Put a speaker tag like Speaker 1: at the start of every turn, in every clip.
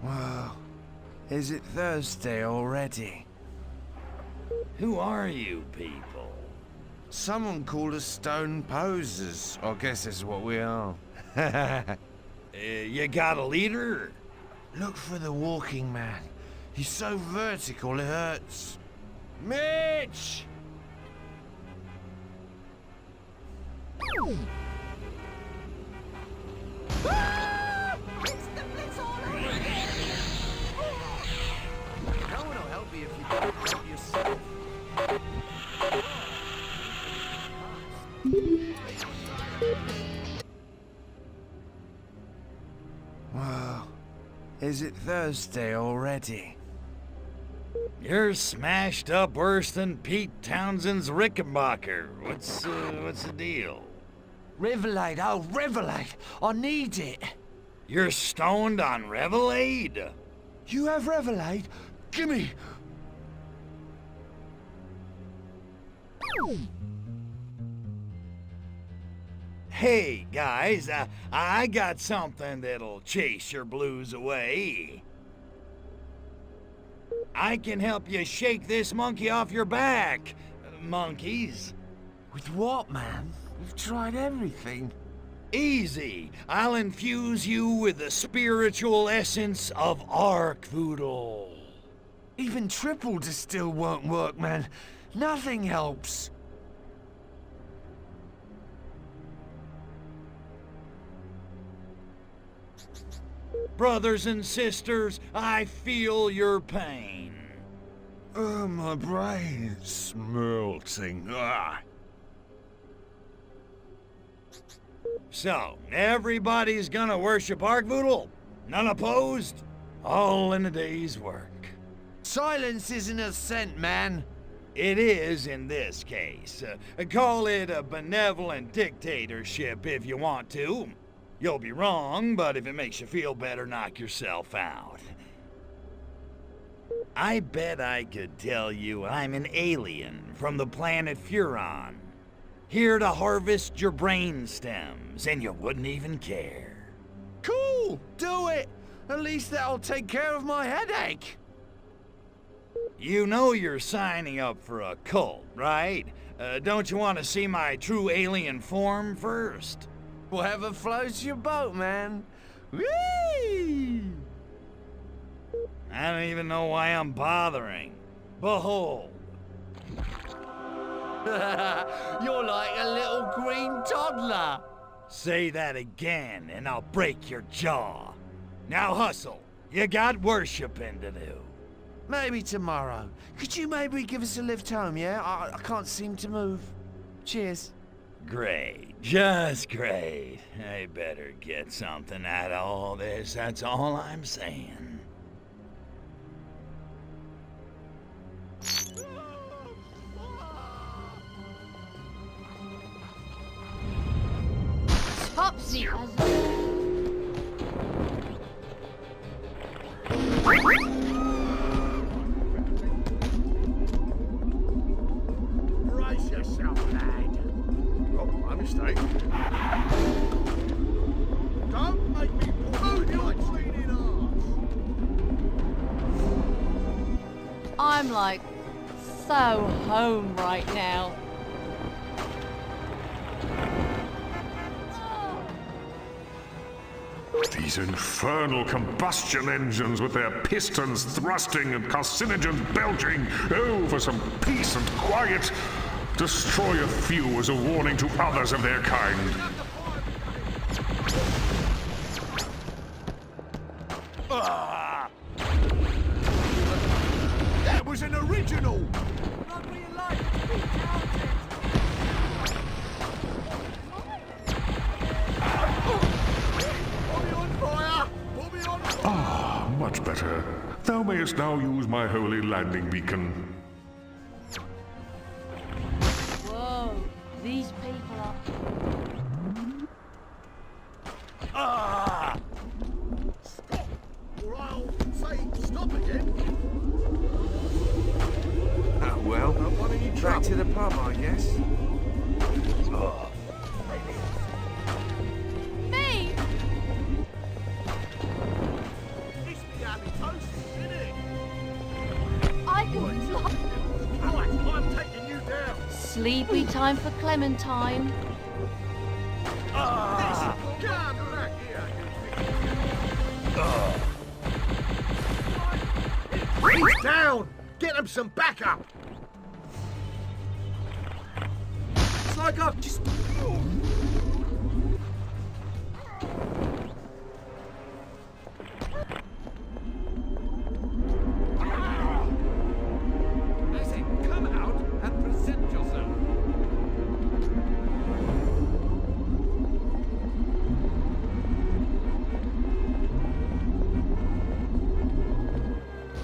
Speaker 1: Wow. Is it Thursday already?
Speaker 2: Who are you people?
Speaker 1: Someone called us stone posers. I guess that's what we are.
Speaker 2: You got a leader?
Speaker 1: Look for the walking man. He's so vertical it hurts. Mitch!
Speaker 3: Ah! It's the blitz all over again!
Speaker 1: No one will help you if you don't help yourself. Wow. Is it Thursday already?
Speaker 2: You're smashed up worse than Pete Townsend's Rickenbacker. What's the deal?
Speaker 1: Revelade, oh, Revelade! I need it!
Speaker 2: You're stoned on Revelade?
Speaker 1: You have Revelade? Gimme!
Speaker 2: Hey, guys, I got something that'll chase your blues away. I can help you shake this monkey off your back, monkeys.
Speaker 1: With what, man? We've tried everything.
Speaker 2: Easy. I'll infuse you with the spiritual essence of Arkvoodle.
Speaker 1: Even triple distill won't work, man. Nothing helps.
Speaker 2: Brothers and sisters, I feel your pain.
Speaker 1: Oh, my brain is melting. Ah.
Speaker 2: So, everybody's gonna worship Arkvoodle? None opposed? All in a day's work.
Speaker 1: Silence isn't assent, man.
Speaker 2: It is in this case. Call it a benevolent dictatorship if you want to. You'll be wrong, but if it makes you feel better, knock yourself out. I bet I could tell you I'm an alien from the planet Furon, here to harvest your brain stems, and you wouldn't even care.
Speaker 1: Cool! Do it! At least that'll take care of my headache.
Speaker 2: You know you're signing up for a cult, right? Don't you want to see my true alien form first?
Speaker 1: Whatever floats your boat, man. Whee!
Speaker 2: I don't even know why I'm bothering. Behold.
Speaker 1: You're like a little green toddler.
Speaker 2: Say that again and I'll break your jaw. Now hustle. You got worshiping to do.
Speaker 1: Maybe tomorrow. Could you maybe give us a lift home, yeah? I can't seem to move. Cheers.
Speaker 2: Great. Just great. I better get something out of all this. That's all I'm saying.
Speaker 3: Topsy!
Speaker 4: Brace yourself, lad. Oh, my mistake. Don't make me move your bleeding arse.
Speaker 5: I'm like so home right now.
Speaker 6: These infernal combustion engines with their pistons thrusting and carcinogens belching. Oh, for some peace and quiet. Destroy a few as a warning to others of their kind.
Speaker 4: That was an original.
Speaker 6: Ah, much better. Thou mayest now use my holy landing beacon.
Speaker 5: Whoa, these people are...
Speaker 2: Ah!
Speaker 4: Stop! Or I'll say stop again.
Speaker 1: Oh, well.
Speaker 4: Why don't you
Speaker 1: Back to the pub, I guess.
Speaker 5: Me? sleepy time for Clementine.
Speaker 4: Come back here, you He's down! Get him some backup! It's like I've just...
Speaker 7: I say, come out and present yourself.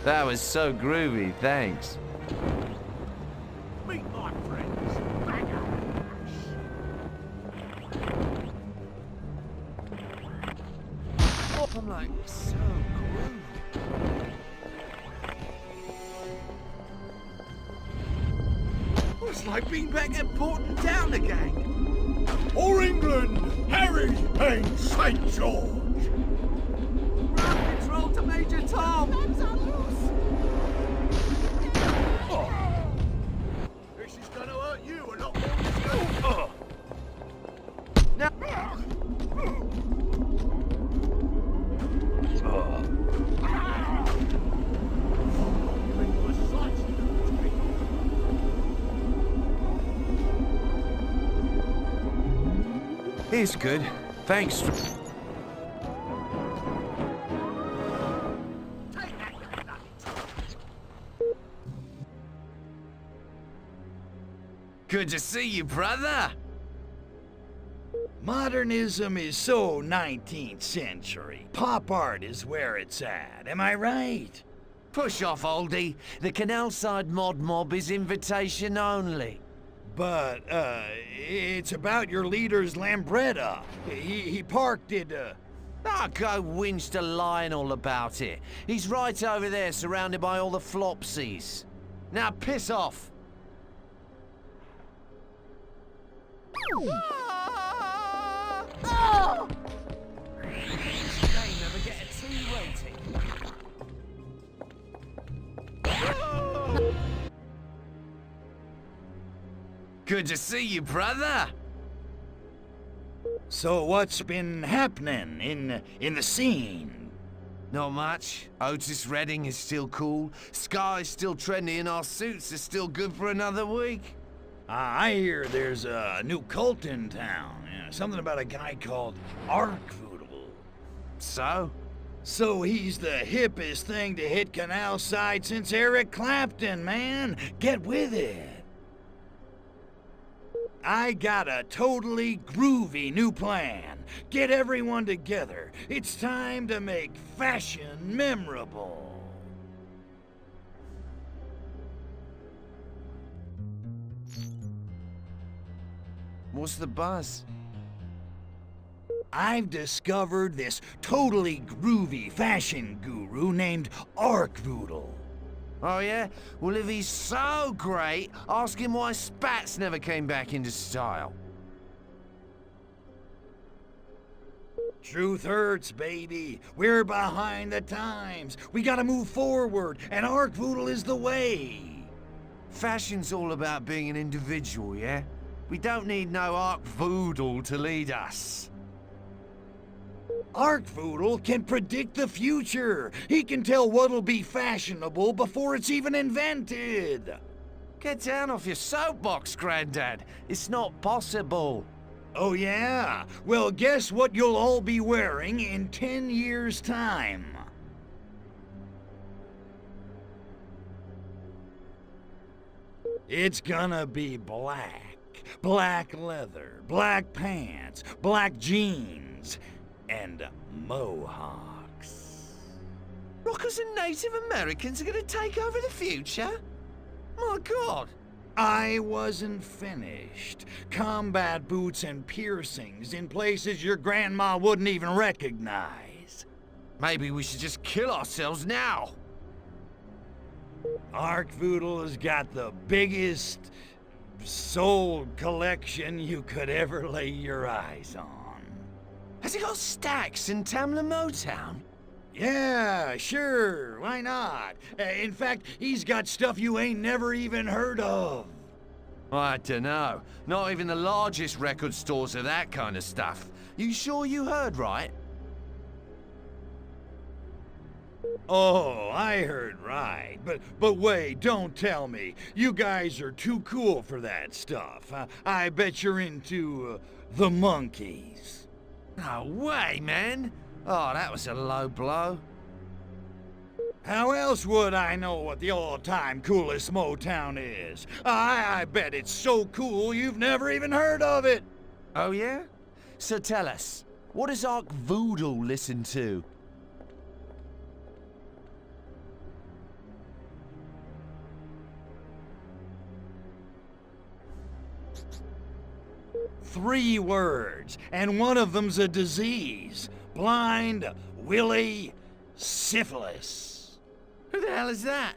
Speaker 1: That was so groovy, thanks.
Speaker 4: Meet my friends, backup!
Speaker 1: Oh, I'm like, so groovy.
Speaker 2: It's like being back at Porton Town again.
Speaker 4: For England, Harry and St. George!
Speaker 7: Control to Major Tom.
Speaker 3: Hands are loose.
Speaker 4: This is gonna hurt you a lot more than it's gonna...
Speaker 1: He's good. Thanks. Good to see you, brother.
Speaker 2: Modernism is so 19th century. Pop art is where it's at, am I right?
Speaker 1: Push off, oldie. The canal side mod mob is invitation only.
Speaker 2: But, it's about your leader's Lambretta. He parked it,
Speaker 1: Ah, go whinge to Lionel about it. He's right over there, surrounded by all the flopsies. Now piss off.
Speaker 5: Oh!
Speaker 1: They never get a tea waiting. Good to see you, brother.
Speaker 2: So what's been happening in the scene?
Speaker 1: Not much. Otis Redding is still cool. Sky's still trendy, and our suits are still good for another week.
Speaker 2: I hear there's a new cult in town. Yeah, something about a guy called Arkvoodle.
Speaker 1: So?
Speaker 2: So he's the hippest thing to hit Canal Side since Eric Clapton, man. Get with it. I got a totally groovy new plan. Get everyone together. It's time to make fashion memorable.
Speaker 1: What's the buzz?
Speaker 2: I've discovered this totally groovy fashion guru named Arkvoodle.
Speaker 1: Oh, yeah? Well, if he's so great, ask him why spats never came back into style.
Speaker 2: Truth hurts, baby. We're behind the times. We gotta move forward, and Arkvoodle is the way.
Speaker 1: Fashion's all about being an individual, yeah? We don't need no Arkvoodle to lead us.
Speaker 2: Arkvoodle can predict the future. He can tell what'll be fashionable before it's even invented.
Speaker 1: Get down off your soapbox, Grandad. It's not possible.
Speaker 2: Oh yeah? Well, guess what you'll all be wearing in 10 years' time? It's gonna be black. Black leather, black pants, black jeans, and mohawks.
Speaker 1: Rockers and Native Americans are gonna take over the future? My God.
Speaker 2: I wasn't finished. Combat boots and piercings in places your grandma wouldn't even recognize.
Speaker 1: Maybe we should just kill ourselves now.
Speaker 2: Arkvoodle has got the biggest soul collection you could ever lay your eyes on.
Speaker 1: Has he got stacks in Tamla Motown?
Speaker 2: Yeah, sure, why not? In fact, he's got stuff you ain't never even heard of.
Speaker 1: I dunno. Not even the largest record stores are that kind of stuff. You sure you heard right?
Speaker 2: Oh, I heard right. But wait, don't tell me. You guys are too cool for that stuff. I bet you're into the monkeys.
Speaker 1: No way, man. Oh, that was a low blow.
Speaker 2: How else would I know what the all-time coolest Motown is? I bet it's so cool you've never even heard of it.
Speaker 1: Oh, yeah? So tell us, what does Arkvoodle listen to?
Speaker 2: Three words, and one of them's a disease. Blind Willie Syphilis.
Speaker 1: Who the hell is that?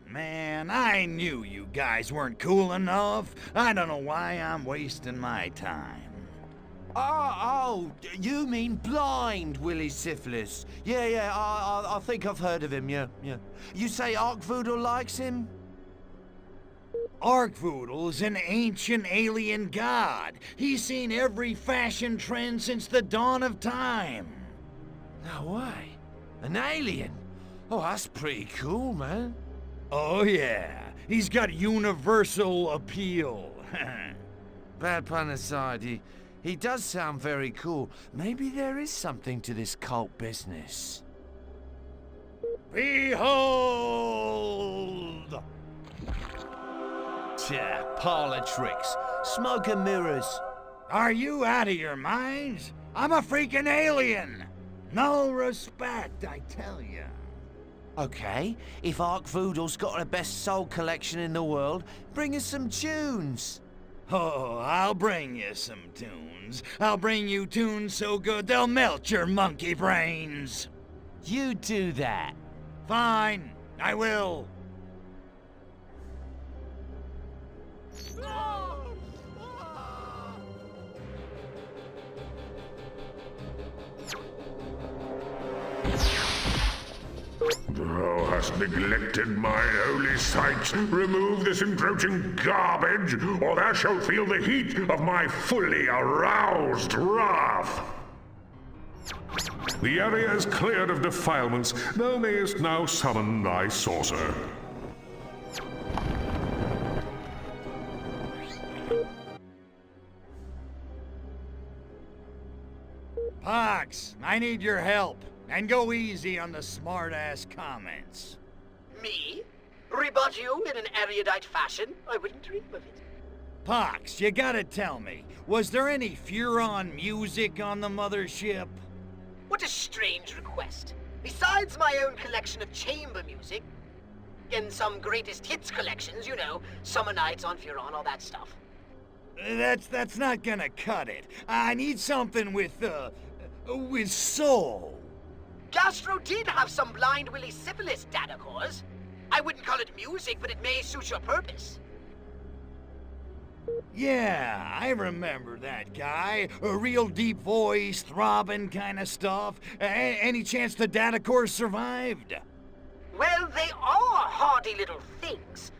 Speaker 2: Man, I knew you guys weren't cool enough. I don't know why I'm wasting my time.
Speaker 1: Oh, you mean blind Willie Syphilis? Yeah, I think I've heard of him, yeah. You say Arkvoodle likes him?
Speaker 2: Arkvoodle's an ancient alien god. He's seen every fashion trend since the dawn of time.
Speaker 1: No way. An alien? Oh, that's pretty cool, man.
Speaker 2: Oh yeah, he's got universal appeal.
Speaker 1: Bad pun aside, he does sound very cool. Maybe there is something to this cult business.
Speaker 2: Behold!
Speaker 1: Tja, parlor tricks, smoke and mirrors.
Speaker 2: Are you out of your minds? I'm a freaking alien! No respect, I tell ya.
Speaker 1: Okay, if Arkvoodle's got the best soul collection in the world, bring us some tunes.
Speaker 2: Oh, I'll bring you some tunes. I'll bring you tunes so good they'll melt your monkey brains.
Speaker 1: You do that.
Speaker 2: Fine, I will.
Speaker 6: Thou hast neglected my holy sites. Remove this encroaching garbage, or thou shalt feel the heat of my fully aroused wrath. The area is cleared of defilements. Thou mayest now summon thy saucer.
Speaker 2: Pox, I need your help. And go easy on the smart-ass comments.
Speaker 3: Me? Rebut you in an erudite fashion? I wouldn't dream of it.
Speaker 2: Pox, you gotta tell me, was there any Furon music on the mothership?
Speaker 3: What a strange request. Besides my own collection of chamber music, and some greatest hits collections, you know, Summer Nights on Furon, all that stuff.
Speaker 2: That's not gonna cut it. I need something with soul.
Speaker 3: Gastro did have some blind Willie Syphilis dadacores. I wouldn't call it music, but it may suit your purpose.
Speaker 2: Yeah, I remember that guy. A real deep voice, throbbing kind of stuff. Any chance the dadacores survived?
Speaker 3: Well, they are hardy little things.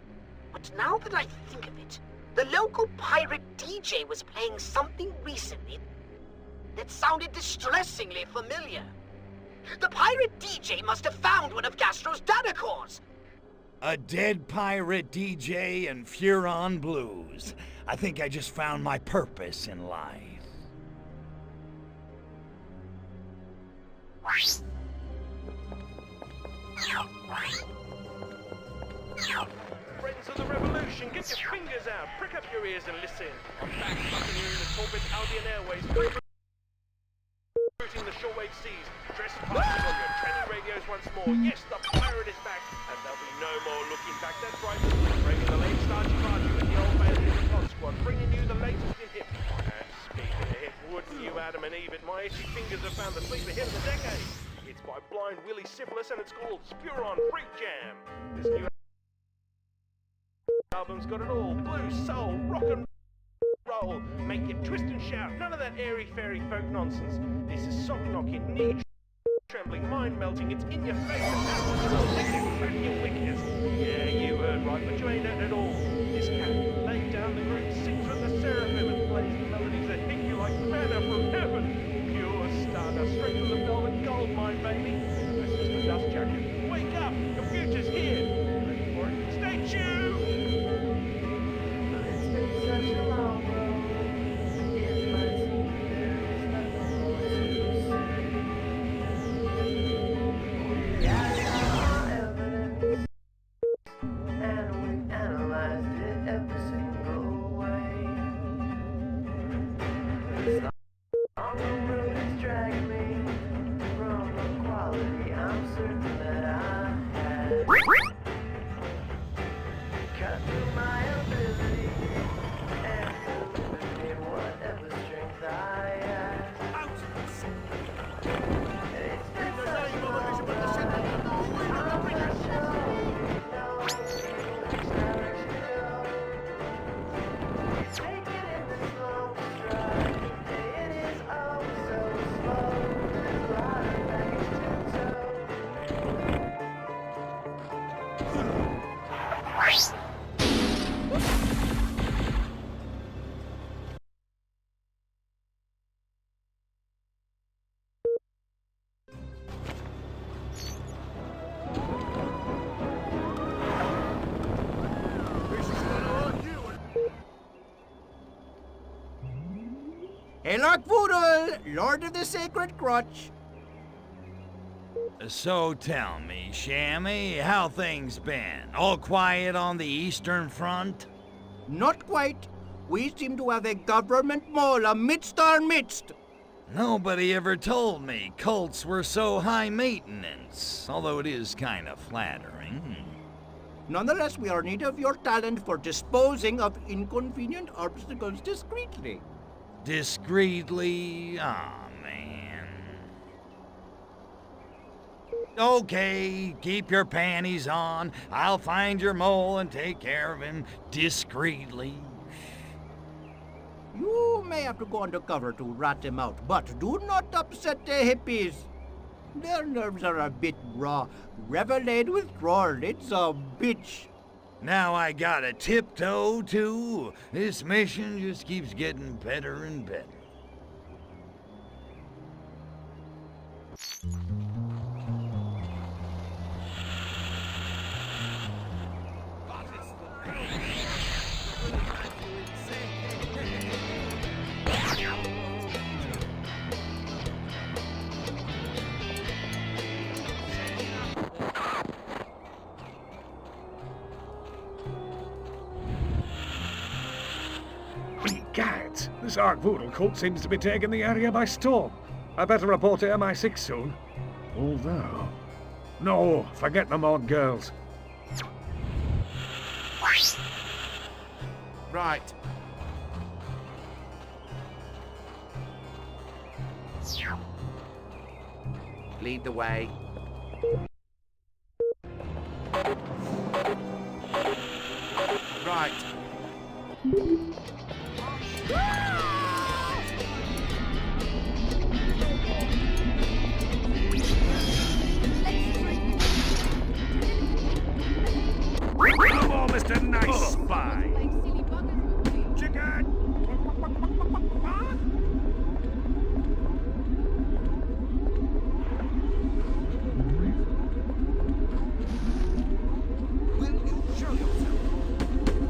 Speaker 3: But now that I think of it, the local pirate DJ was playing something recently that sounded distressingly familiar. The pirate DJ must have found one of Gastro's dadacores.
Speaker 2: A dead pirate DJ and Furon blues. I think I just found my purpose in life.
Speaker 8: Friends of the revolution, get your fingers out, prick up your ears and listen. I'm back fucking you in the torpid Albion Airways, routing the shortwave seas, trespassing on your tranny radios once more. Yes, the pirate is back, and there'll be no more looking back. That's right, bringing the late starchy party with the old man in the pod squad, bringing you the latest in hip. And speaking of hip, wouldn't you, Adam and Eve, my itchy fingers have found the sleeper hit of the decade. It's by blind Willie Syphilis, and it's called Spuron Freak Jam. This new album's got it all: blues, soul, rock and roll. Make you twist and shout. None of that airy fairy folk nonsense. This is sock knocking, knee mind-scrambling, mind-melting, it's in your face and absolutely crack your wickedness. Yeah, you heard right, but you ain't heard at all. This cat laid down the groove, sings from the seraphim and plays the melodies that hit you like manna from heaven. Pure stardust, straight from the velvet gold mine, baby. That's just a dust jacket. Wake up, your future's here. Ready for it? Stay tuned.
Speaker 9: It's been such a long road. It might seem there is nothing more to say. We got our evidence, and we analyzed it every single way. This long road has dragged me from a quality I'm certain that I had. Cut through my ability and delivered me whatever strength I had. It's been such a long ride. I'm not sure we know which direction to go. Taking it this long stride. It is oh so slow. There's a lot of baggage to tow.
Speaker 4: This is gonna hurt you.
Speaker 1: Hail Arkvoodle, Lord of the Sacred Crotch.
Speaker 2: So tell me, Shammy, how things been? All quiet on the Eastern Front?
Speaker 1: Not quite. We seem to have a government mole amidst our midst.
Speaker 2: Nobody ever told me cults were so high maintenance, although it is kind of flattering.
Speaker 1: Nonetheless, we are in need of your talent for disposing of inconvenient obstacles discreetly.
Speaker 2: Discreetly? Aw, man. Okay, keep your panties on. I'll find your mole and take care of him discreetly.
Speaker 1: You may have to go undercover to rat him out, but do not upset the hippies. Their nerves are a bit raw. Revelade withdrawal, it's a bitch.
Speaker 2: Now I gotta tiptoe, too. This mission just keeps getting better and better.
Speaker 10: Gads, this Arkvoodle cult seems to be taking the area by storm. I better report to MI6 soon. Although... No, forget the mod girls.
Speaker 1: Right. Lead the way. Right.
Speaker 6: Come on, Mr. Nice Spy! Chicken!
Speaker 1: Will you show yourself?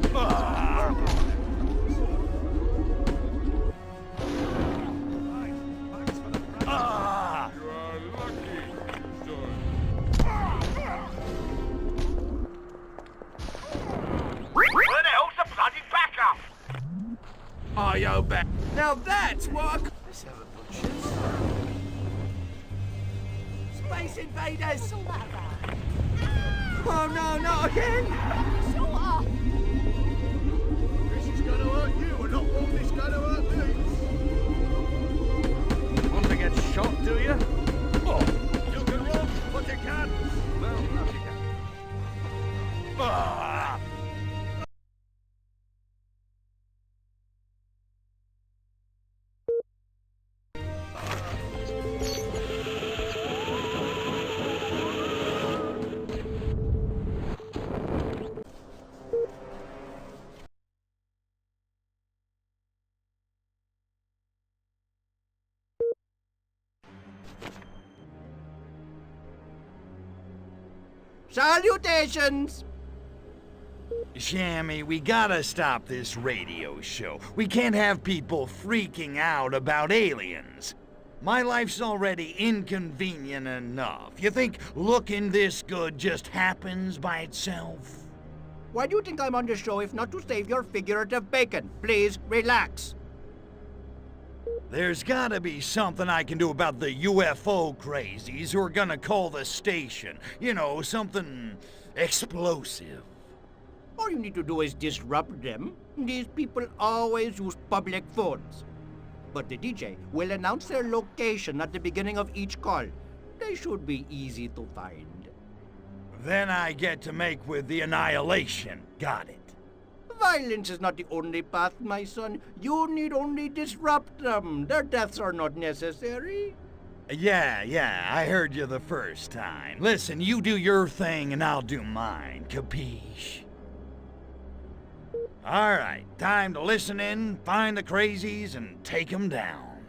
Speaker 6: You are lucky,
Speaker 8: Where the hell's the bloody backup?
Speaker 1: Are you back? Now that's what. Let's have a butcher's. Space invaders!
Speaker 5: What's all that about?
Speaker 1: Oh no, not again!
Speaker 5: Sure.
Speaker 4: This is gonna hurt you, and not one is gonna hurt me.
Speaker 7: Want to get shot, do you?
Speaker 6: Oh,
Speaker 7: You can run, but you can't. Well, now you can.
Speaker 6: ah!
Speaker 1: Salutations!
Speaker 2: Shammy, we gotta stop this radio show. We can't have people freaking out about aliens. My life's already inconvenient enough. You think looking this good just happens by itself?
Speaker 1: Why do you think I'm on the show if not to save your figurative bacon? Please, relax.
Speaker 2: There's gotta be something I can do about the UFO crazies who are gonna call the station. You know, something explosive.
Speaker 1: All you need to do is disrupt them. These people always use public phones. But the DJ will announce their location at the beginning of each call. They should be easy to find.
Speaker 2: Then I get to make with the annihilation. Got it.
Speaker 1: Violence is not the only path, my son. You need only disrupt them. Their deaths are not necessary.
Speaker 2: Yeah, I heard you the first time. Listen, you do your thing and I'll do mine, capiche? Alright, time to listen in, find the crazies, and take them down.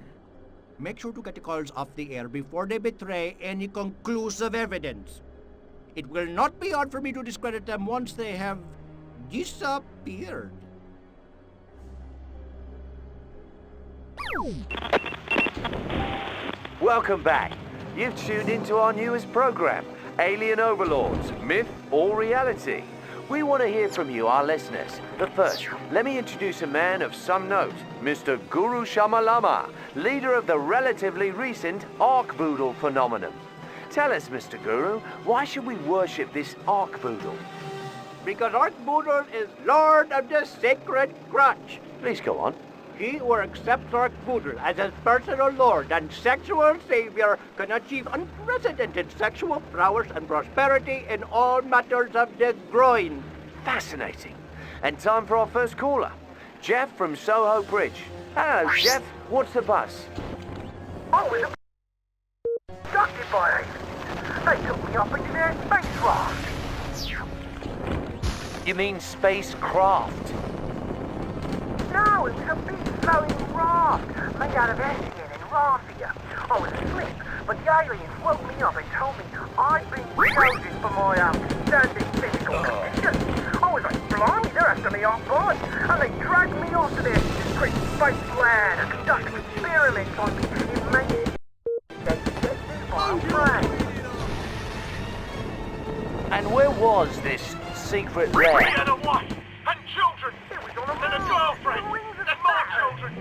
Speaker 1: Make sure to get the calls off the air before they betray any conclusive evidence. It will not be hard for me to discredit them once they have disappeared.
Speaker 11: Welcome back. You've tuned into our newest program, Alien Overlords, Myth or Reality. We want to hear from you, our listeners. But first, let me introduce a man of some note, Mr. Guru Shamalama, leader of the relatively recent Arkvoodle phenomenon. Tell us, Mr. Guru, why should we worship this Arkvoodle?
Speaker 1: Because Arkvoodle is Lord of the Sacred Crotch.
Speaker 11: Please go on.
Speaker 1: He who accepts Arkvoodle as his personal lord and sexual savior can achieve unprecedented sexual prowess and prosperity in all matters of the groin.
Speaker 11: Fascinating. And time for our first caller, Jeff from Soho Bridge. Hello, Jeff. What's the buzz?
Speaker 3: I was abducted by aliens. They took me up into their spacecraft.
Speaker 11: You mean spacecraft?
Speaker 3: No, it was a big floating raft made out of hessian and raffia. I was asleep, but the aliens woke me up and told me I'd been chosen for my outstanding physical condition. I was like, blimey, they're after me on board. And they dragged me off to their secret space land and conducted experiments on me in making they tested my brain.
Speaker 11: And where was this secret
Speaker 3: We
Speaker 11: lair?
Speaker 3: had a wife and children. It was on a girlfriend and more children.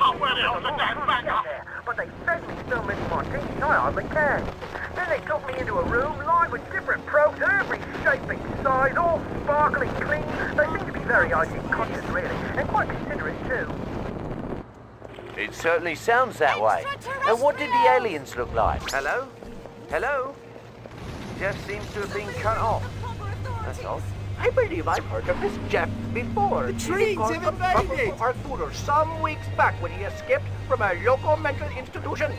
Speaker 3: Oh, where the hell did that back up? But they fed me so many martinis, I hardly can. Then they took me into a room lined with different probes of every shape and size, all sparkling clean. They seem to be very hygiene conscious, really, and quite considerate too.
Speaker 11: It certainly sounds that way. And what did the aliens look like? Hello? Hello? Jeff seems to have been cut off. That's odd.
Speaker 1: I believe I've heard of this Jeff before.
Speaker 7: The trees have invaded!
Speaker 1: Arkvoodle some weeks back when he escaped from a local mental institution.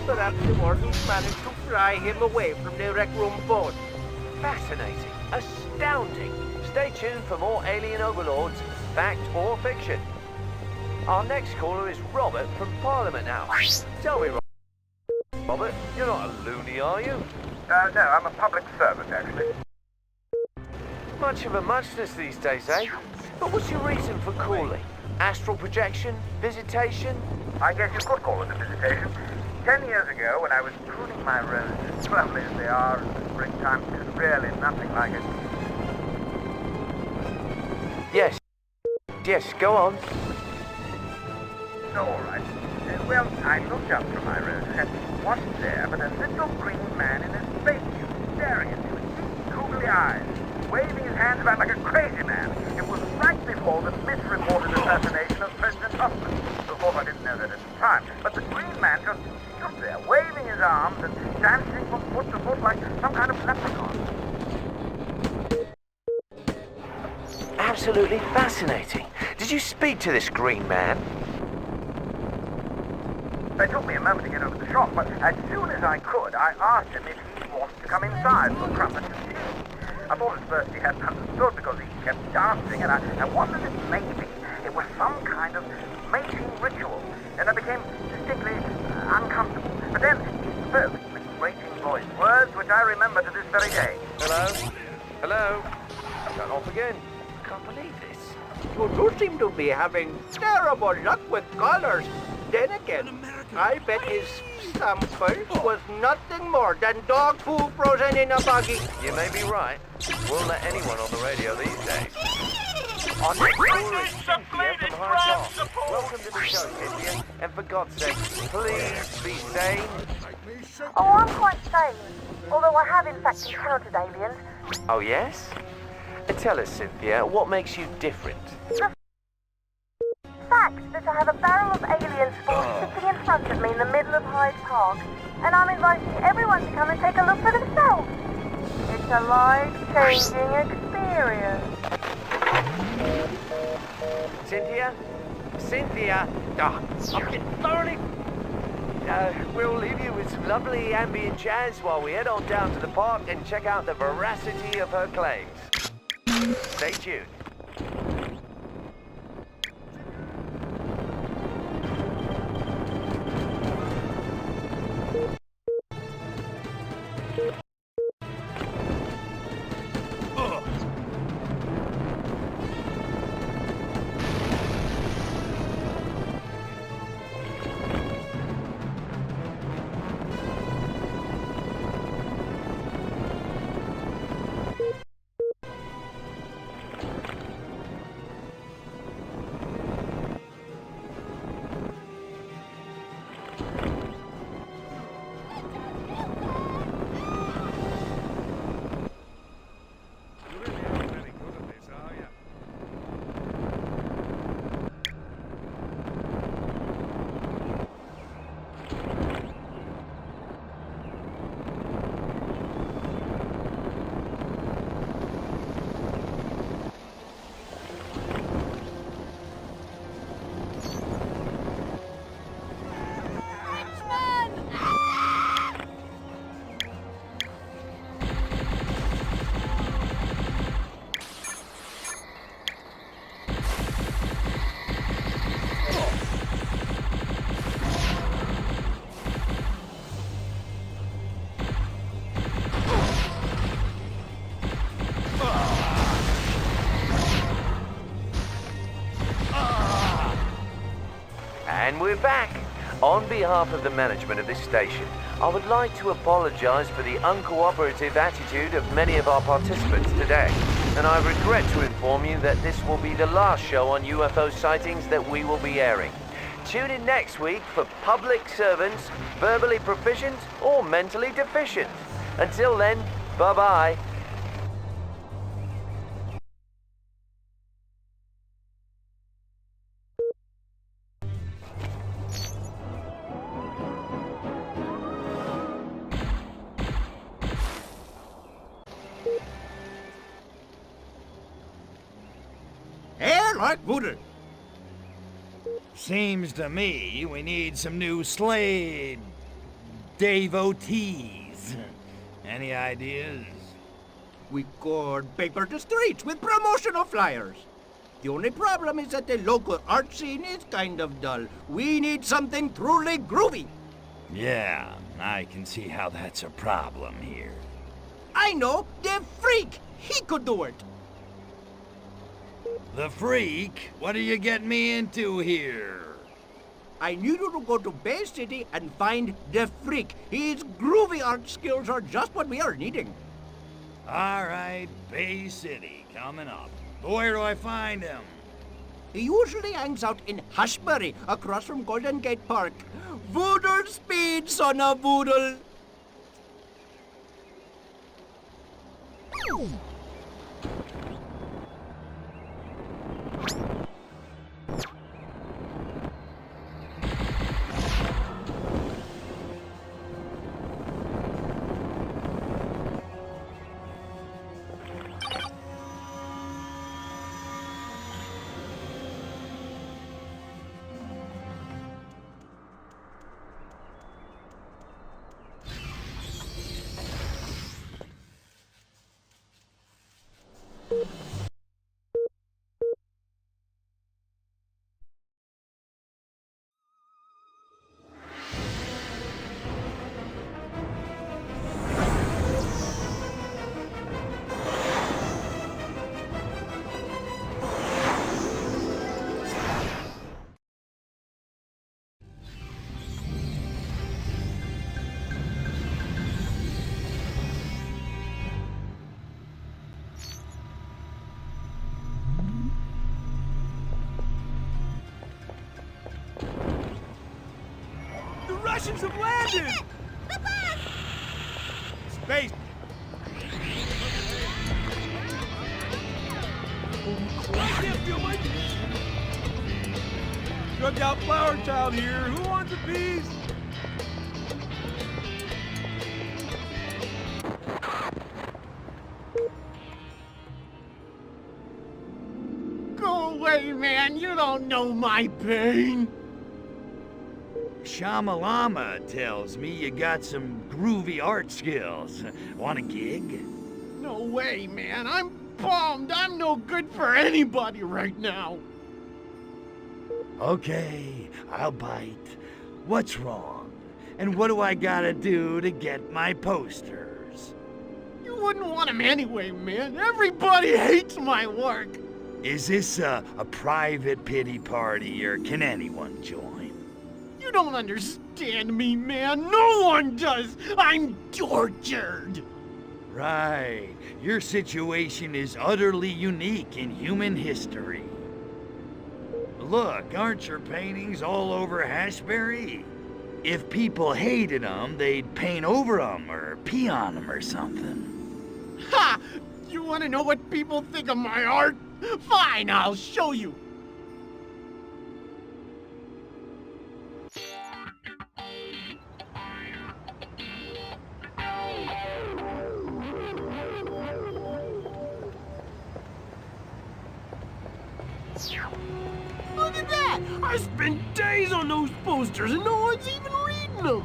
Speaker 1: Perhaps the Wardens managed to fly him away from the rec room phone.
Speaker 11: Fascinating. Astounding. Stay tuned for more Alien Overlords, fact or fiction. Our next caller is Robert from Parliament House. Tell me, Robert, you're not a loony, are you?
Speaker 3: No, I'm a public servant, actually.
Speaker 11: Much of a muchness these days, eh? But what's your reason for calling? Astral projection? Visitation?
Speaker 3: I guess you could call it a visitation. 10 years ago, when I was pruning my roses, lovely as they are in the springtime, there's really nothing like it.
Speaker 11: Yes, go on.
Speaker 3: All right. Well, I looked up from my roses and wasn't there but a little green man in a spacesuit staring into his googly eyes, waving his hands about like a crazy man. It was right before the misreported assassination of President Huffman. Of course, I didn't know that at the time, but the green man just stood there, waving his arms and dancing from foot to foot like some kind of leprechaun.
Speaker 11: Absolutely fascinating. Did you speak to this green man?
Speaker 3: It took me a moment to get over the shock, but as soon as I could, I asked him if he wanted to come inside for crumpets and tea. I thought at first he hadn't understood because he kept dancing, and I wondered if maybe it was some kind of mating ritual, and I became distinctly uncomfortable. But then he spoke with grating voice, words which I remember to this very day.
Speaker 11: Hello? Hello? Shut off again. I can't believe this.
Speaker 1: You do seem to be having terrible luck with callers. Then again, I bet his sample was nothing more than dog poo frozen in a buggy.
Speaker 11: You may be right. We'll let anyone on the radio these days.
Speaker 8: On
Speaker 11: Cynthia from High Park. Welcome to the show, Cynthia. And for God's sake, please be sane.
Speaker 12: Oh, I'm quite sane. Although I have in fact encountered aliens.
Speaker 11: Oh, yes? Tell us, Cynthia, what makes you different?
Speaker 12: The fact that I have a barrel of alien spores sitting in front of me in the middle of Hyde Park, and I'm inviting everyone to come and take a look for themselves. It's a life-changing experience.
Speaker 11: Cynthia? Cynthia? I'm getting thoroughly... we'll leave you with some lovely ambient jazz while we head on down to the park and check out the veracity of her claims. Stay tuned. And we're back. On behalf of the management of this station, I would like to apologize for the uncooperative attitude of many of our participants today. And I regret to inform you that this will be the last show on UFO sightings that we will be airing. Tune in next week for public servants, verbally proficient or mentally deficient. Until then, bye-bye.
Speaker 1: Arkvoodle.
Speaker 2: Seems to me we need some new Slade devotees. Any ideas?
Speaker 1: We could paper the streets with promotional flyers. The only problem is that the local art scene is kind of dull. We need something truly groovy.
Speaker 2: Yeah, I can see how that's a problem here.
Speaker 1: I know, the Freak. He could do it.
Speaker 2: The Freak? What are you getting me into here?
Speaker 1: I need you to go to Bay City and find the Freak. His groovy art skills are just what we are needing.
Speaker 2: All right, Bay City, coming up. But where do I find him?
Speaker 1: He usually hangs out in Hushbury, across from Golden Gate Park. Voodoo speed, son of Voodle.
Speaker 7: Russians have landed! Space! I can't feel my feet! Drugged out flower child here. Who wants a piece?
Speaker 1: Go away, man. You don't know my pain.
Speaker 2: Shamalama tells me you got some groovy art skills. Want a gig?
Speaker 1: No way, man. I'm bummed. I'm no good for anybody right now.
Speaker 2: Okay, I'll bite. What's wrong? And what do I gotta do to get my posters?
Speaker 1: You wouldn't want them anyway, man. Everybody hates my work.
Speaker 2: Is this a private pity party, or can anyone join?
Speaker 1: You don't understand me, man. No one does. I'm tortured.
Speaker 2: Right. Your situation is utterly unique in human history. Look, aren't your paintings all over Hashberry? If people hated them, they'd paint over them or pee on them or something.
Speaker 1: Ha! You want to know what people think of my art? Fine, I'll show you. Look at that! I spent days on those posters and no one's even reading them!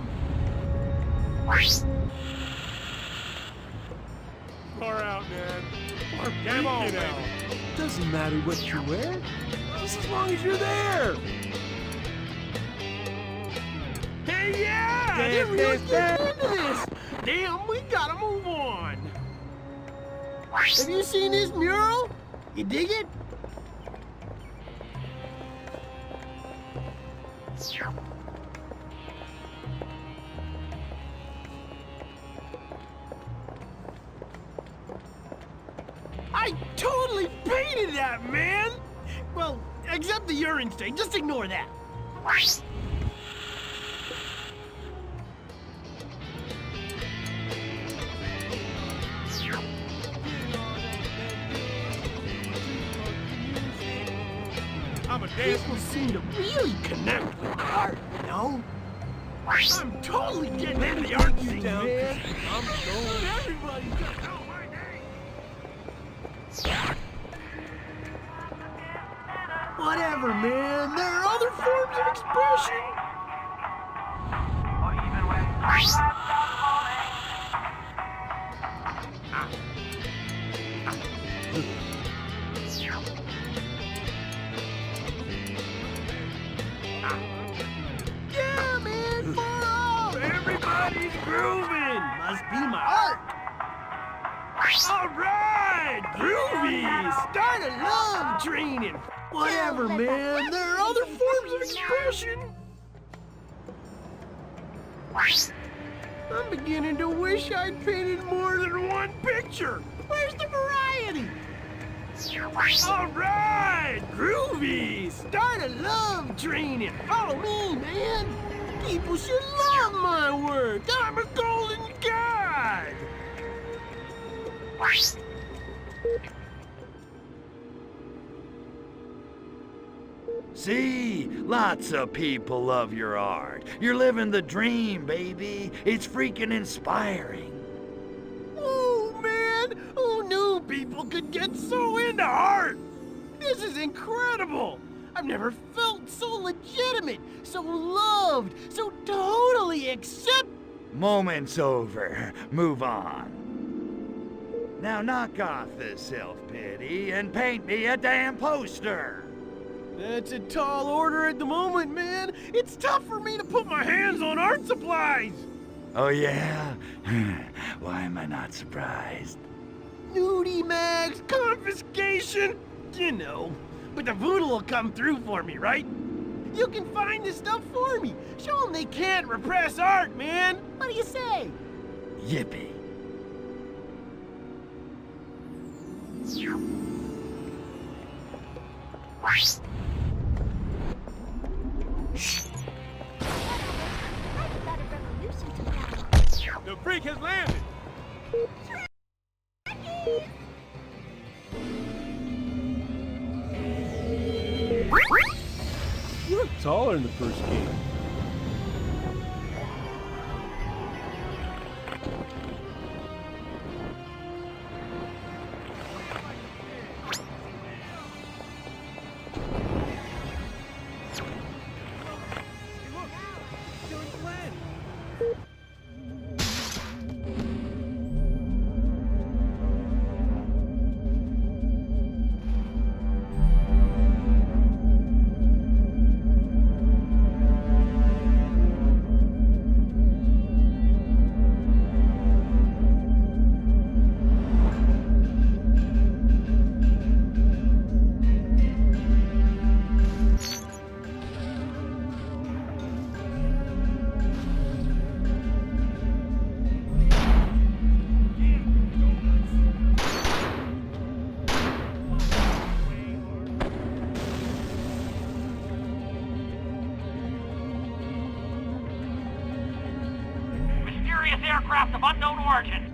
Speaker 7: Far out, man. Or come on, man. Doesn't matter what you wear, just as long as you're there.
Speaker 1: Hey, yeah! They're really getting into this! Damn, we gotta move on! Have you seen this mural? You dig it? I totally painted that, man! Well, except the urine stain. Just ignore that.
Speaker 7: I'm a
Speaker 1: People seem to really connect with art, you know? I'm totally getting into the art scene, man.
Speaker 7: I'm going.
Speaker 1: Everybody's got to know my name. Whatever, man. There are other forms of expression. Yeah, man, far off. Everybody's grooving. Must be my art. All right, groovy. Start a love training. Whatever, man. There are other forms of expression. I'm beginning to wish I'd painted more than one picture. Where's the variety? All right, groovy. Start a love training. Follow me, man. People should love my work. I'm a golden god.
Speaker 2: See? Lots of people love your art. You're living the dream, baby. It's freaking inspiring.
Speaker 1: Oh, man. Who knew people could get so into art? This is incredible. I've never felt so legitimate, so loved, so totally accepted.
Speaker 2: Moment's over. Move on. Now knock off the self-pity and paint me a damn poster.
Speaker 1: That's a tall order at the moment, man. It's tough for me to put my hands on art supplies.
Speaker 2: Oh, yeah? Why am I not surprised?
Speaker 1: Nudie mags, confiscation, you know. But the voodoo will come through for me, right? You can find this stuff for me. Show them they can't repress art, man. What do you say?
Speaker 2: Yippee.
Speaker 7: The freak has landed! You look taller in the first game.
Speaker 13: Aircraft of unknown origin.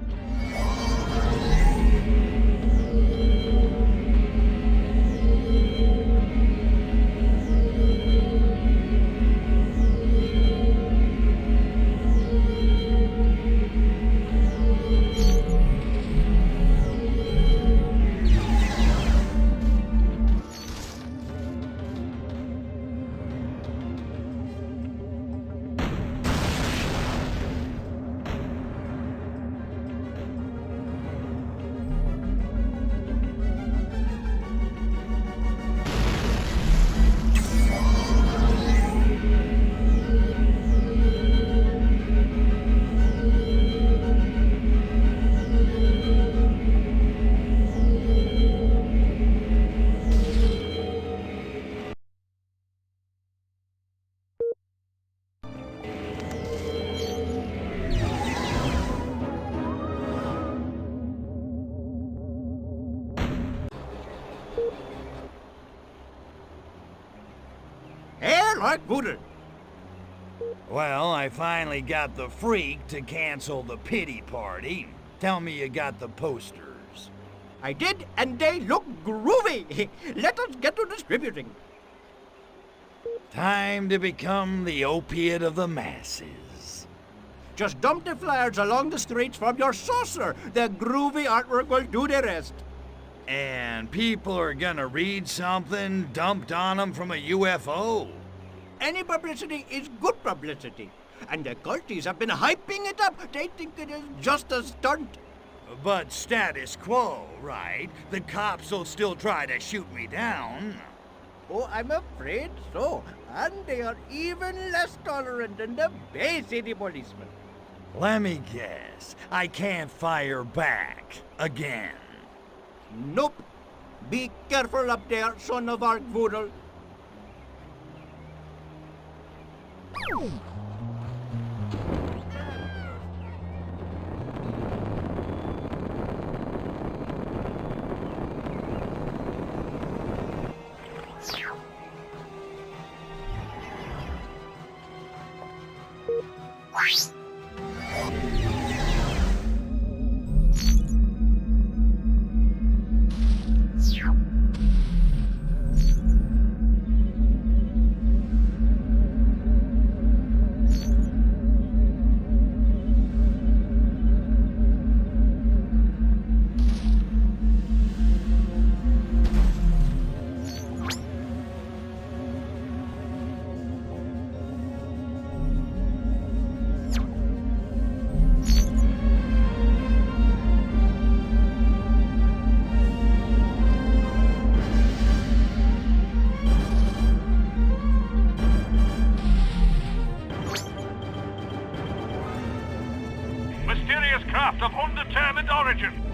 Speaker 1: Arkvoodle.
Speaker 2: Well, I finally got the freak to cancel the pity party. Tell me you got the posters.
Speaker 1: I did, and they look groovy. Let us get to distributing.
Speaker 2: Time to become the opiate of the masses.
Speaker 1: Just dump the flyers along the streets from your saucer. The groovy artwork will do the rest.
Speaker 2: And people are gonna read something dumped on them from a UFO.
Speaker 1: Any publicity is good publicity. And the culties have been hyping it up. They think it is just a stunt.
Speaker 2: But status quo, right? The cops will still try to shoot me down.
Speaker 1: Oh, I'm afraid so. And they are even less tolerant than the Bay City policemen.
Speaker 2: Let me guess. I can't fire back. Again.
Speaker 1: Nope. Be careful up there, son of Arkvoodle.
Speaker 13: Mysterious craft of undetermined origin.